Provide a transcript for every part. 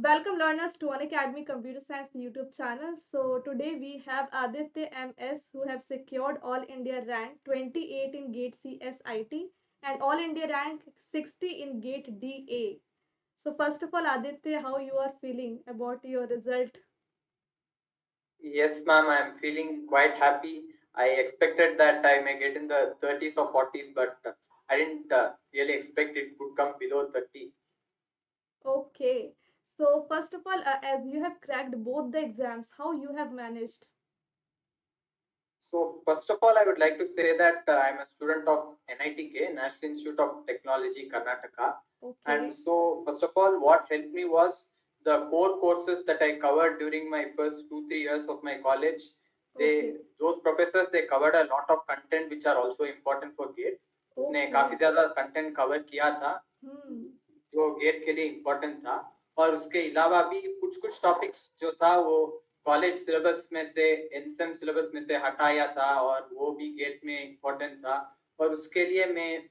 Welcome learners to Unacademy Computer Science YouTube channel. So today we have Aditya MS who have secured All India rank 28 in GATE CSIT and All India rank 60 in GATE DA. So first of all, Aditya, how you are feeling about your result? Yes, ma'am, I'm feeling quite happy. I expected that I may get in the 30s or 40s, but I didn't really expect it would come below 30. Okay. So first of all, as you have cracked both the exams, how you have managed? So, first of all, I would like to say that I'm a student of NITK, National Institute of Technology, Karnataka. And Okay. so, first of all, what helped me was the core courses that I covered during my first 2 3 years of my college. They Okay. those professors they covered a lot of content which are also important for GATE. उसने काफी Okay. ज्यादा content cover किया था Hmm. जो gate के लिए important था। और उसके अलावा भी कुछ कुछ टॉपिक्स जो था वो कॉलेज सिलेबस में से एनसेम सिलेबस में से हटाया था और वो भी गेट में इम्पोर्टेंट था। और उसके लिए मैं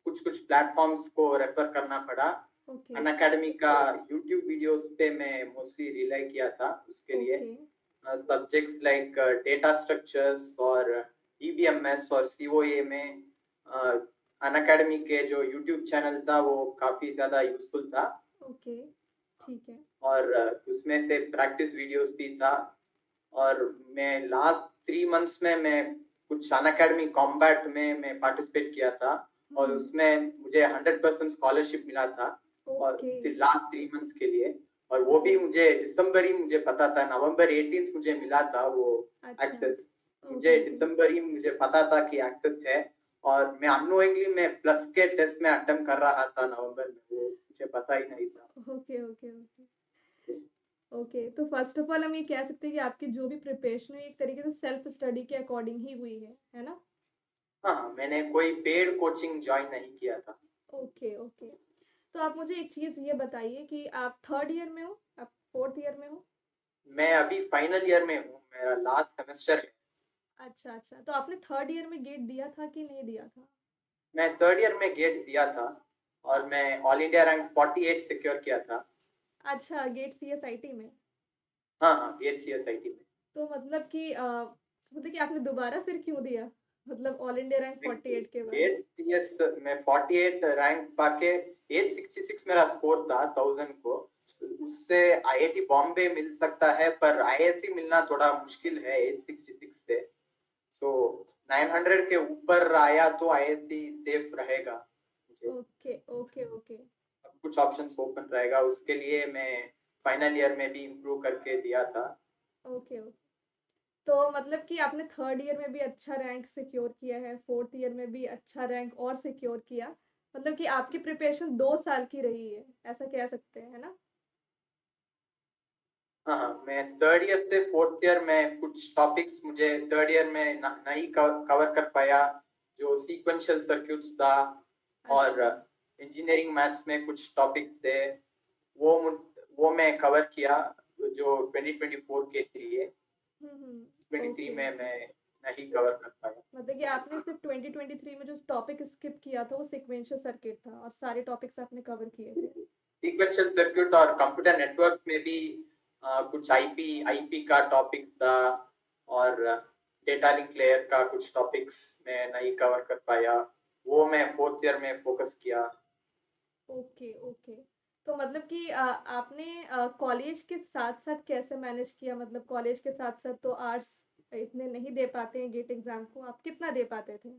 कुछ कुछ प्लेटफॉर्म्स को रेफर करना पड़ा। Okay. अन अकेडमी का यूट्यूब वीडियोस पे मैं मोस्टली रिलाई किया था उसके लिए। Okay. Subjects like data structures और ईबीएमएस और सीओए में अन अकेडमी के जो यूट्यूब चैनल था वो काफी ज्यादा यूजफुल था। ओके। ठीक है। और उसमें से प्रैक्टिस वीडियोस भी था। और मैं लास्ट 3 मंथ्स में मैं कुछ अन अकेडमी कॉम्बैट में मैं पार्टिसिपेट किया था। और हम्म। उसमें मुझे 100% स्कॉलरशिप मिला था और ओके। लास्ट 3 मंथ्स के लिए। और वो ओ। भी मुझे दिसंबर ही मुझे पता था, नवंबर 18 मुझे मिला था वो अच्छा। एक्सेस। ओके मुझे ओके। दिसंबर ही मुझे पता था कि एक्सेस है। और मैं अनोइंगली मैं प्लस के टेस्ट में अटेम्प्ट कर रहा था नवंबर में, वो मुझे पता ही नहीं था। Okay okay okay. ओके, तो फर्स्ट ऑफ ऑल हम ये कह सकते हैं कि आपकी जो भी प्रिपरेशन हुई एक तरीके से सेल्फ स्टडी के अकॉर्डिंग ही हुई है ना? हाँ, मैंने कोई पेड कोचिंग ज्वाइन नहीं किया था। Okay okay. तो आप मुझे एक चीज़ ये बताइए कि आप थर्ड ईयर में हो, आप फोर्थ ईयर में हो? मैं अभी फाइनल ईयर में हूँ, मेरा लास्ट सेमेस्टर है। अच्छा अच्छा, तो आपने थर्ड ईयर में गेट दिया था कि नहीं दिया था? मैं थर्ड ईयर में गेट दिया था अ, और मैं ऑल इंडिया रैंक 48 सिक्योर किया था। अच्छा, गेट सीएसआईटी में। हाँ हाँ, गेट सीएसआईटी में। तो मतलब कि आपने दोबारा फिर क्यों दिया? मतलब ऑल इंडिया रैंक 48 के बाद। गेट सीएस में 48 रैंक पाके 866 मेरा स्कोर था 1000 को। उससे आईआईटी बॉम्बे मिल सकता है पर आईआईएससी मिलना थोड़ा मुश्किल है 866 से। सो 900 के ऊपर आया तो आईआईएससी सेफ रहेगा मुझे। Okay okay okay. कुछ ऑप्शंस ओपन रहेगा उसके लिए मैं फाइनल ईयर में भी इम्प्रूव करके दिया था। Okay okay. तो मतलब कि आपने थर्ड ईयर में भी अच्छा रैंक सिक्योर किया है, फोर्थ ईयर में भी अच्छा रैंक और सिक्योर किया। मतलब कि आपकी प्रिपरेशन 2 साल की रही है, ऐसा कह सकते हैं, है ना? हाँ हाँ, मैं थर्ड ईयर से फोर्थ ईयर में कुछ टॉपिक्स मुझे थर्ड ईयर में नहीं कवर कर पाया। जो सीक्वेंशियल सर्क्यूट्स था और अच्छा। इंजीनियरिंग मैथ्स में कुछ टॉपिक्स थे वो वो मैं कवर किया जो 2024 के लिए। 23 ओके में ओके। मैं नहीं कवर कर पाया। मतलब कि आपने सिर्फ 2023 में जो टॉपिक स्किप किया था वो सीक्वेंशियल सर्किट था और सारे टॉपिक्स आपने कवर किए थे। सीक्वेंशियल सर्क्यूट और कंप्यूटर नेटवर्क में भी कुछ आईपी आईपी का टॉपिक था। और डेटा लिंक लेयर का कुछ टॉपिक्स मैं नहीं कवर कर पाया, वो मैं फोर्थ ईयर में फोकस किया। Okay okay. तो मतलब कि आपने कॉलेज के साथ साथ कैसे मैनेज किया? मतलब कॉलेज के साथ साथ तो आर्ट्स इतने नहीं दे पाते हैं गेट एग्जाम को, आप कितना दे पाते थे?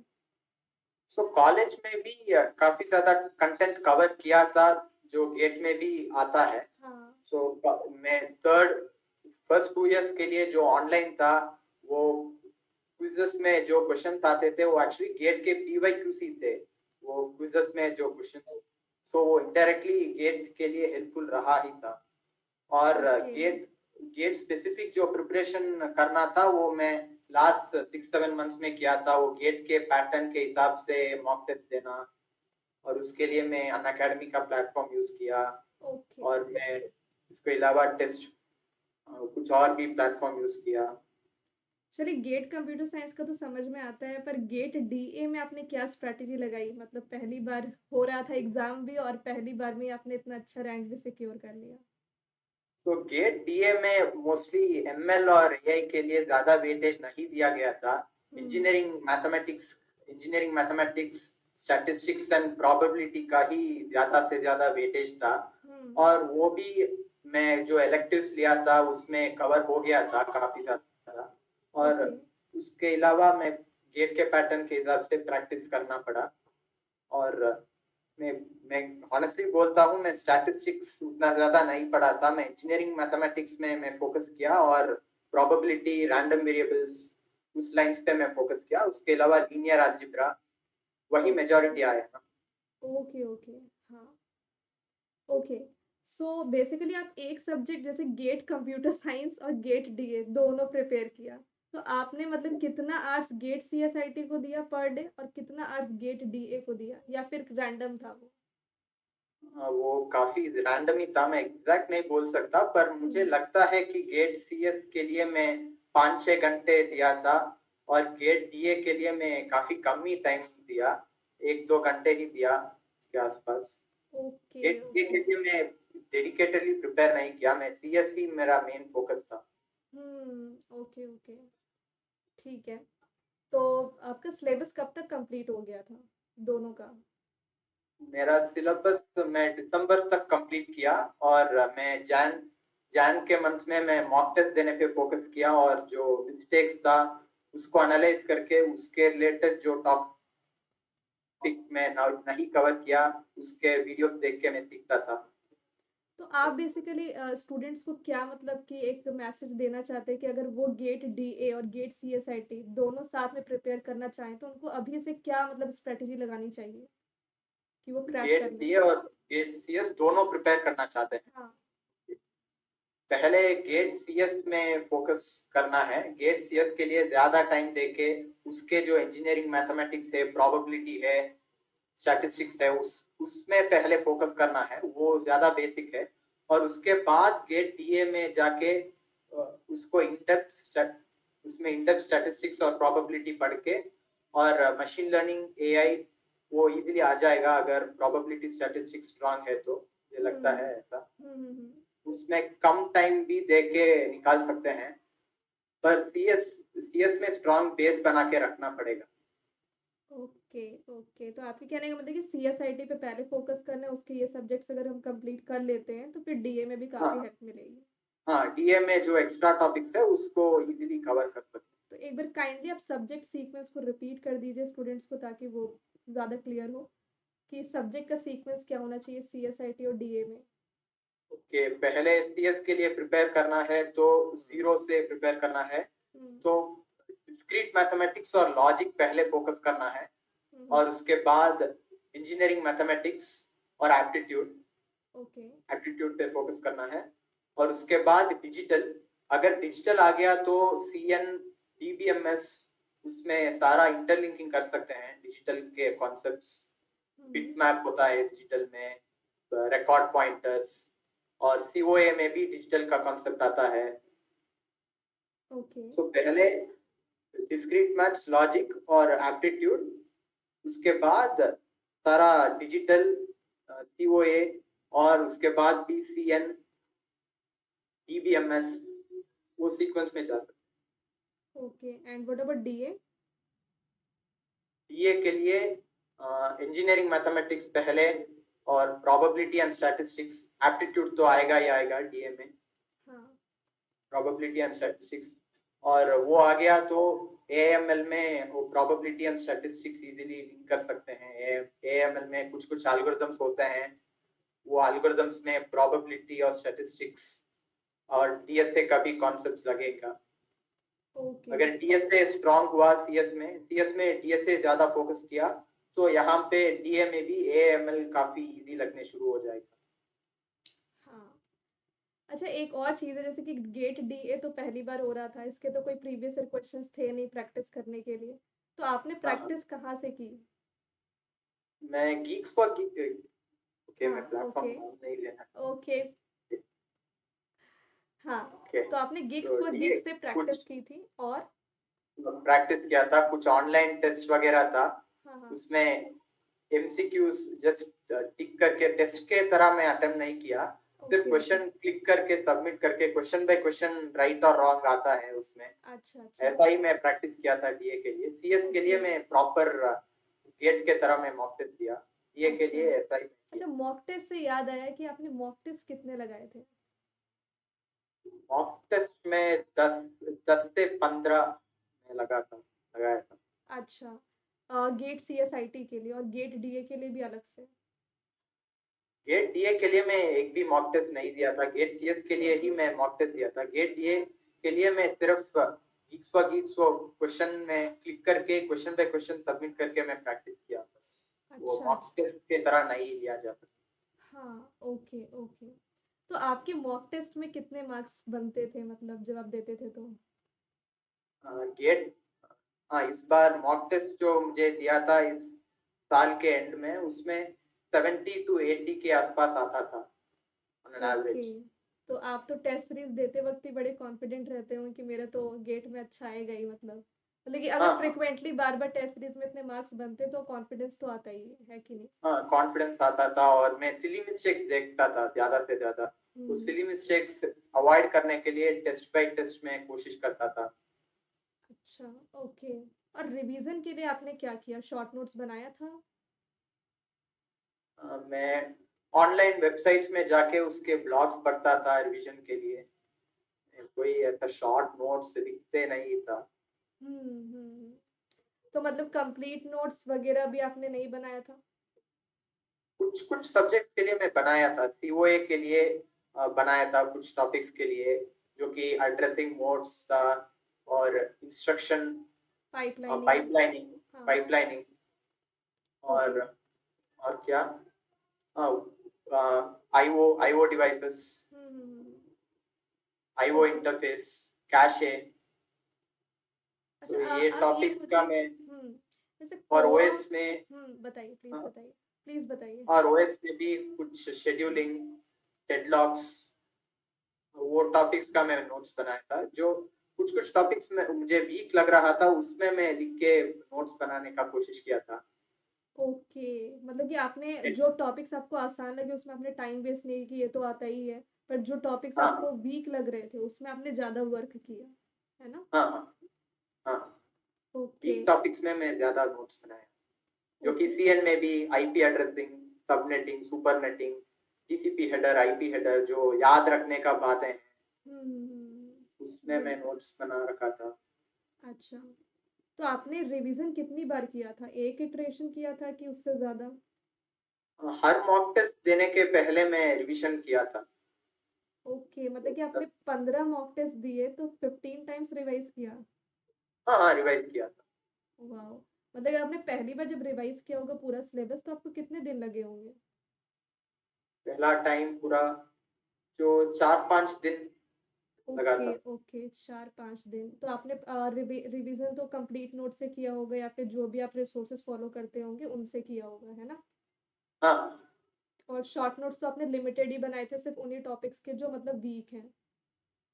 सो कॉलेज में भी काफी ज्यादा कंटेंट कवर किया था जो गेट में भी आता है। हाँ। सो मैं थर्ड फर्स्ट 2 इयर्स के लिए जो ऑनलाइन था वो क्विज़ेस में जो क्वेश्चंस आते थे वो एक्चुअली गेट के पीवाईक्यूसी थे। वो क्विज़ेस में जो क्वेश्चंस, सो वो इनडायरेक्टली गेट के लिए हेल्पफुल रहा ही था। और ओके। गेट गेट स्पेसिफिक जो प्रिपरेशन करना था वो मैं लास्ट 6 7 मंथ्स में किया था। वो गेट के पैटर्न के हिसाब से मॉक टेस्ट देना और उसके लिए मैं अन अकेडमी का प्लेटफॉर्म यूज किया। ओके और मैं इसके अलावा टेस्ट कुछ और भी प्लेटफॉर्म यूज किया। चलिए, गेट कंप्यूटर साइंस का तो समझ में आता है, पर गेट डीए में आपने क्या स्ट्रैटेजी लगाई? मतलब पहली बार हो रहा था एग्जाम भी और पहली बार में ही आपने इतना अच्छा रैंक भी सिक्योर कर लिया। तो गेट डीए में मोस्टली एमएल और एआई के लिए ज्यादा वेटेज नहीं दिया गया था। Engineering mathematics statistics and probability का ही ज्यादा से ज्यादा वेटेज था। और वो भी मैं जो इलेक्टिव्स लिया था उसमें कवर हो गया था काफी ज्यादा। और उसके अलावा मैं गेट के पैटर्न के हिसाब से प्रैक्टिस करना पड़ा। और मैं ऑनेस्टली बोलता हूँ, मैं स्टैटिस्टिक्स उतना ज्यादा नहीं पढ़ा था। मैं इंजीनियरिंग मैथमेटिक्स में मैं फोकस किया और प्रोबेबिलिटी रैंडम वेरिएबल्स उस लाइंस पे मैं फोकस किया। उसके अलावा लीनियर अलजेब्रा वही मेजॉरिटी आया ना। ओके ओके, हाँ ओके। सो बेसिकली आप एक सब्जेक्ट जैसे गेट कंप्यूटर साइंस और गेट डीए दोनों प्रिपेयर किया, तो आपने मतलब कितना आवर्स गेट सीएसआईटी को दिया पर डे और कितना आवर्स गेट डीए को दिया, या फिर रैंडम था वो? वो काफी रैंडम ही था, मैं एग्जैक्ट नहीं बोल सकता, पर मुझे लगता है कि गेट सीएस के लिए मैं 5-6 घंटे दिया था और गेट डीए के लिए मैं काफी कम ही टाइम दिया, 1-2 घंटे ही दिया उसके आसपास। ओके गेट डीए के ओके। लिए मैं डेडिकेटेडली प्रिपेयर नहीं किया, मैं सीएस ही मेरा मेन फोकस था। ओके ओके, ठीक है। तो आपका सिलेबस कब तक कंप्लीट हो गया था दोनों का? मेरा सिलेबस मैं दिसंबर तक कंप्लीट किया और मैं जैन के मंथ में मैं मॉक टेस्ट देने पे फोकस किया और जो मिस्टेक्स था उसको एनालाइज करके उसके रिलेटेड जो टॉपिक मैं नहीं कवर किया उसके वीडियोस देख के मैं सीखता था। तो आप बेसिकली स्टूडेंट्स को क्या मतलब कि एक मैसेज देना चाहते हैं कि अगर वो गेट डीए और गेट सीएसआईटी दोनों साथ में प्रिपेयर करना चाहें तो उनको अभी से क्या मतलब स्ट्रेटेजी लगानी चाहिए कि वो क्रैक गेट कर लें? डीए और गेट सीएस दोनों प्रिपेयर करना चाहते हैं। हाँ। पहले गेट सीएस में फोकस करना है। गेट सीएस के लिए ज्यादा टाइम देके उसके जो इंजीनियरिंग मैथमेटिक्स है, प्रोबेबिलिटी है, स्टैटिस्टिक्स है, उसमें पहले फोकस करना है, वो ज्यादा बेसिक है। और उसके बाद गेट डीए में जाके उसको उसमें इनडेप्थ स्टैटिस्टिक्स और प्रोबेबिलिटी पढ़ के और मशीन लर्निंग एआई वो इजीली आ जाएगा अगर प्रोबेबिलिटी स्टैटिस्टिक्स स्ट्रांग है तो। मुझे लगता है ऐसा। हम्म। उसमें कम टाइम भी दे के निकाल सकते हैं, पर सीएस में स्ट्रांग बेस बना के रखना पड़ेगा। ओके ओके, तो आपके कहने का मतलब कि सीएसआईटी पे पहले फोकस करना है, उसके ये सब्जेक्ट्स अगर हम कंप्लीट कर लेते हैं तो फिर डीए में भी काफी हाँ हेल्प मिलेगी। हाँ, डीए में जो एक्स्ट्रा टॉपिक्स है उसको इजीली कवर कर सकते तो एक बार काइंडली आप सब्जेक्ट सीक्वेंस को रिपीट कर दीजिए स्टूडेंट्स को ताकि वो ज़्यादा क्लियर हो कि सब्जेक्ट का सीक्वेंस क्या होना चाहिए सीएसआईटी और डीए में। हैं। ओके, पहले सीएस के लिए प्रिपेयर करना है तो जीरो से प्रिपेयर करना है। हम्म तो डिस्क्रीट मैथमेटिक्स और लॉजिक पहले फोकस करना है हम्म। और उसके बाद इंजीनियरिंग मैथमेटिक्स और एप्टीट्यूड ओके एप्टीट्यूड पे फोकस करना है। और उसके बाद डिजिटल, अगर डिजिटल आ गया तो सीएन डीबीएमएस उसमें सारा इंटरलिंकिंग कर सकते हैं डिजिटल के कॉन्सेप्ट्स। बिट मैप होता है डिजिटल में, रिकॉर्ड पॉइंटर्स, और सीओए में भी डिजिटल का कॉन्सेप्ट आता है। ओके सो पहले डिस्क्रीट मैथ्स, लॉजिक और एप्टीट्यूड, उसके बाद सारा डिजिटल, सीओए, और उसके बाद भी सीएन डीबीएमएस, वो सीक्वेंस में जा सकते okay. And what about DA? हैं। डीए के लिए इंजीनियरिंग मैथमेटिक्स पहले और प्रोबेबिलिटी एंड स्टैटिस्टिक्स, एप्टीट्यूड तो आएगा ही आएगा डीए में, हाँ। Probability and statistics. और वो आ गया तो एएमएल में वो probability and statistics easily link कर सकते हैं। एएमएल में कुछ कुछ एल्गोरिथम्स होते हैं, वो एल्गोरिथम्स में प्रोबेबिलिटी और स्टैटिस्टिक्स और डीएसए का भी कॉन्सेप्ट्स लगेगा। ओके अगर डीएसए स्ट्रांग हुआ सीएस में डीएसए ज्यादा फोकस किया तो यहाँ पे डीए में भी एएमएल काफी इजी लगने शुरू हो जाएगा। हाँ। अच्छा, एक और चीज़ है जैसे कि गेट डीए तो पहली बार हो रहा था, इसके तो कोई प्रीवियस ईयर क्वेश्चंस थे नहीं प्रैक्टिस करने के लिए, तो आपने हाँ, प्रैक्टिस कहाँ से की? मैं गीक्स फॉर गीक, ओके, हाँ। मैं प्लेटफॉर्म ओके नहीं लेना। ओके। हाँ। ओके, तो आपने gigs so for DA gigs से प्रैक्टिस कुछ की थी और? प्रैक्टिस किया था, कुछ ऑनलाइन टेस्ट वगैरह था, हाँ हाँ। उसमें एमसीक्यूज जस्ट टिक करके टेस्ट के तरह मैं अटेम्प्ट नहीं किया, सिर्फ ओके ओके। क्वेश्चन क्लिक करके सबमिट करके क्वेश्चन बाय क्वेश्चन राइट और रॉन्ग आता है उसमें। अच्छा अच्छा। ऐसा ही मैं प्रैक्टिस किया था डीए के लिए। सीएस के ओके। लिए मैं प्रॉपर गेट के तरह मैं मॉक टेस्ट दिया। डीए के अच्छा लिए ऐसा ही किया। अच्छा, मॉक टेस्ट से याद आया कि आपने मॉक टेस्ट कितने लगाए थे? मॉक टेस्ट में 10 से 15 में लगाया था। अच्छा, गेट सीएसआईटी के लिए और गेट डीए के लिए भी अलग से? गेट डीए के लिए मैं एक भी मॉक टेस्ट नहीं दिया था। गेट सीएस के लिए ही ओके। मैं मॉक टेस्ट दिया था। गेट डीए के लिए मैं सिर्फ गीक्स क्वेश्चन में क्लिक करके क्वेश्चन बाय क्वेश्चन सबमिट करके मैं प्रैक्टिस किया बस। वो अच्छा मॉक अच्छा। टेस्ट के तरह नहीं लिया जा सकता। हाँ ओके ओके। तो आपके मॉक टेस्ट में कितने मार्क्स बनते थे, मतलब जब आप देते थे तो? गेट हाँ, इस बार मॉक टेस्ट जो मुझे दिया था इस साल के एंड में, उसमें 70 टू 80 के आसपास आता था ऑन एन ओके। एवरेज। तो आप तो टेस्ट सीरीज देते वक्त ही बड़े कॉन्फिडेंट रहते हो कि मेरा तो गेट में अच्छा आएगा ही, मतलब कि अगर हाँ हाँ फ्रिक्वेंटली बार बार टेस्ट सीरीज में इतने मार्क्स बनते तो कॉन्फिडेंस तो आता ही है कि नहीं? हाँ, कॉन्फिडेंस आता था और मैं सिली मिस्टेक्स देखता था ज्यादा से ज्यादा। उस हम्म। सिली मिस्टेक्स अवॉइड करने के लिए टेस्ट बाय टेस्ट में कोशिश करता था। अच्छा ओके। और रिवीजन के लिए आपने क्या किया, शॉर्ट नोट्स बनाया था? मैं ऑनलाइन वेबसाइट्स में जाके उसके ब्लॉग्स पढ़ता था रिवीजन के लिए। कोई ऐसा शॉर्ट नोट्स लिखते नहीं था। हम्म। तो मतलब कंप्लीट नोट्स वगैरह भी आपने नहीं बनाया था? कुछ कुछ सब्जेक्ट के लिए मैं बनाया था। सीओए के लिए बनाया था कुछ टॉपिक्स के लिए, जो कि एड्रेसिंग मोड्स था और इंस्ट्रक्शन पाइपलाइनिंग। पाइपलाइनिंग हाँ। Pipelining okay. और क्या, IO devices, hmm. IO okay. Interface, cache. अच्छा, तो ये आप ये टॉपिक्स मुझे का मैं जैसे और कोआ। ओएस में बताइए प्लीज हाँ, बताइए। प्लीज बताइए। और ओएस में भी कुछ शेड्यूलिंग, डेडलॉक्स, वो टॉपिक्स का मैं नोट्स बनाया था। जो कुछ कुछ टॉपिक्स में मुझे वीक लग रहा था उसमें मैं लिख के नोट्स बनाने का कोशिश किया था। ओके, मतलब कि आपने जो टॉपिक्स आपको आसान लगे उसमें आपने टाइम वेस्ट नहीं किया, ये तो आता ही है। पर जो टॉपिक्स हाँ आपको वीक लग रहे थे उसमें आपने ज्यादा वर्क किया, है ना? हाँ हाँ हाँ। ओके वीक टॉपिक्स में मैं ज्यादा नोट्स बनाया, जो कि ओके। सीएन में भी IP addressing, subnetting, supernetting, TCP header, IP header जो याद रखने का बातें हैं, उसमें मैं बिल्कुल। नोट्स बना रखा था। अच्छा, तो आपने रिवीजन कितनी बार किया था, एक इटरेशन किया था कि उससे ज्यादा? हर मॉक टेस्ट देने के पहले मैं रिवीजन किया था। ओके, मतलब तो कि आपने 10 15 मॉक टेस्ट दिए तो 15 टाइम्स रिवाइज किया? हाँ हाँ, रिवाइज किया था। वाओ। मतलब कि आपने पहली बार जब रिवाइज किया होगा पूरा सिलेबस तो आपको कितने दिन लगे होंगे? पहला टाइम पूरा जो 4-5 दिन लगा ओके था। ओके, 4-5 दिन। तो आपने रिवीजन तो कंप्लीट नोट से किया होगा या फिर जो भी आप रिसोर्सेज फॉलो करते होंगे उनसे किया होगा, है ना? हाँ और शॉर्ट नोट्स तो आपने लिमिटेड ही बनाए थे, सिर्फ उन्हीं टॉपिक्स के जो मतलब वीक हैं?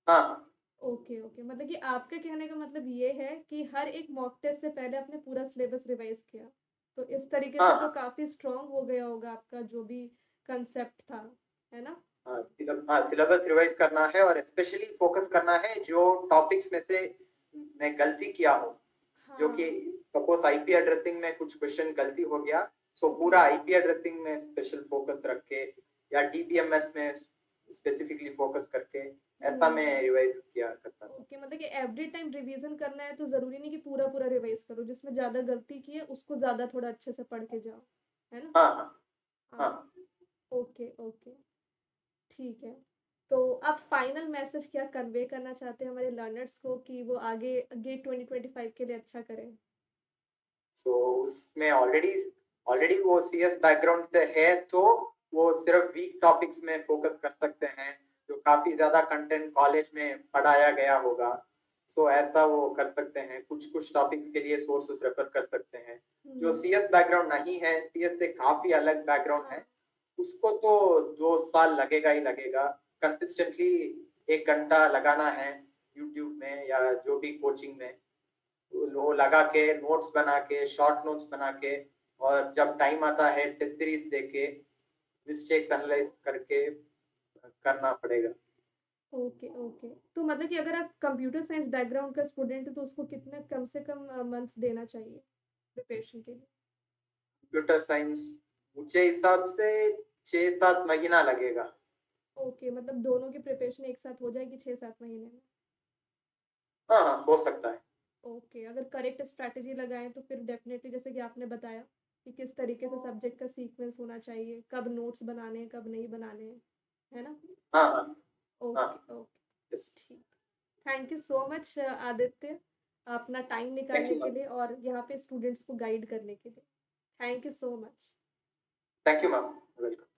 हाँ ओके ओके, मतलब कि आपके कहने का मतलब ये है कि हर एक मॉक टेस्ट से पहले आपने पूरा सिलेबस रिवाइज किया, तो इस तरीके से तो हाँ काफी स्ट्रांग हो गया होगा आपका जो भी कंसेप्ट था, है ना? हाँ, सिलेबस रिवाइज करना है और स्पेशली फोकस करना है जो टॉपिक्स में से मैं गलती किया हूँ। जो कि हाँ। सपोज आईपी एड्रेसिंग में कुछ क्वेश्चन गलती हो गया, सो ओके। पूरा आईपी एड्रेसिंग में स्पेशल फोकस रख के या डीबीएमएस में स्पेसिफिकली फोकस करके ऐसा मैं हम्म। रिवाइज किया करता था। ओके, मतलब कि एवरी टाइम रिवीजन करना है तो जरूरी नहीं कि पूरा पूरा रिवाइज करो, जिसमें ज्यादा गलती की है उसको ज्यादा थोड़ा अच्छे से पढ़ के जाओ, है ना? हाँ हाँ हाँ। हाँ। Okay okay. ठीक है। तो आप फाइनल मैसेज क्या कन्वे करना चाहते हैं हमारे लर्नर्स को कि वो आगे गेट 2025 के लिए अच्छा करें? सो उसमें ऑलरेडी ऑलरेडी वो सीएस बैकग्राउंड से है, तो वो सिर्फ वीक टॉपिक्स में फोकस कर सकते हैं जो काफी ज्यादा कंटेंट कॉलेज में पढ़ाया गया होगा। सो ऐसा वो कर सकते हैं। कुछ कुछ टॉपिक्स के लिए सोर्सेस रेफर कर सकते हैं। जो हम्म। सीएस बैकग्राउंड नहीं है, सीएस से काफी अलग बैकग्राउंड हाँ। है, उसको तो 2 साल लगेगा ही लगेगा। कंसिस्टेंटली 1 घंटा लगाना है यूट्यूब में या जो भी कोचिंग में, वो लगा के नोट्स बना के, शॉर्ट नोट्स बना के, और जब टाइम आता है टेस्ट सीरीज देके मिस्टेक्स एनालाइज करके करना पड़ेगा। Okay okay. तो मतलब कि अगर आप कंप्यूटर साइंस बैकग्राउंड का स्टूडेंट है तो उसको कितने कम से कम मंथ्स देना चाहिए प्रिपरेशन के लिए? कंप्यूटर साइंस मुझे हिसाब से 6-7 महीना लगेगा। ओके, मतलब दोनों की प्रिपरेशन एक साथ हो जाएगी 6-7 महीने में? हाँ हाँ, हो सकता है। ओके, अगर करेक्ट स्ट्रैटेजी लगाएं तो फिर डेफिनेटली जैसे कि आपने बताया कि किस तरीके से सब्जेक्ट का सीक्वेंस होना चाहिए, कब नोट्स बनाने हैं कब नहीं बनाने हैं, है ना? हाँ हाँ ओके हाँ। ओके। यस। ठीक। Thank you so much Aditya, अपना टाइम थैंक निकालने यू के मैम। लिए और यहाँ पे स्टूडेंट्स को गाइड करने के लिए। Thank you so much. Thank you ma'am. Welcome.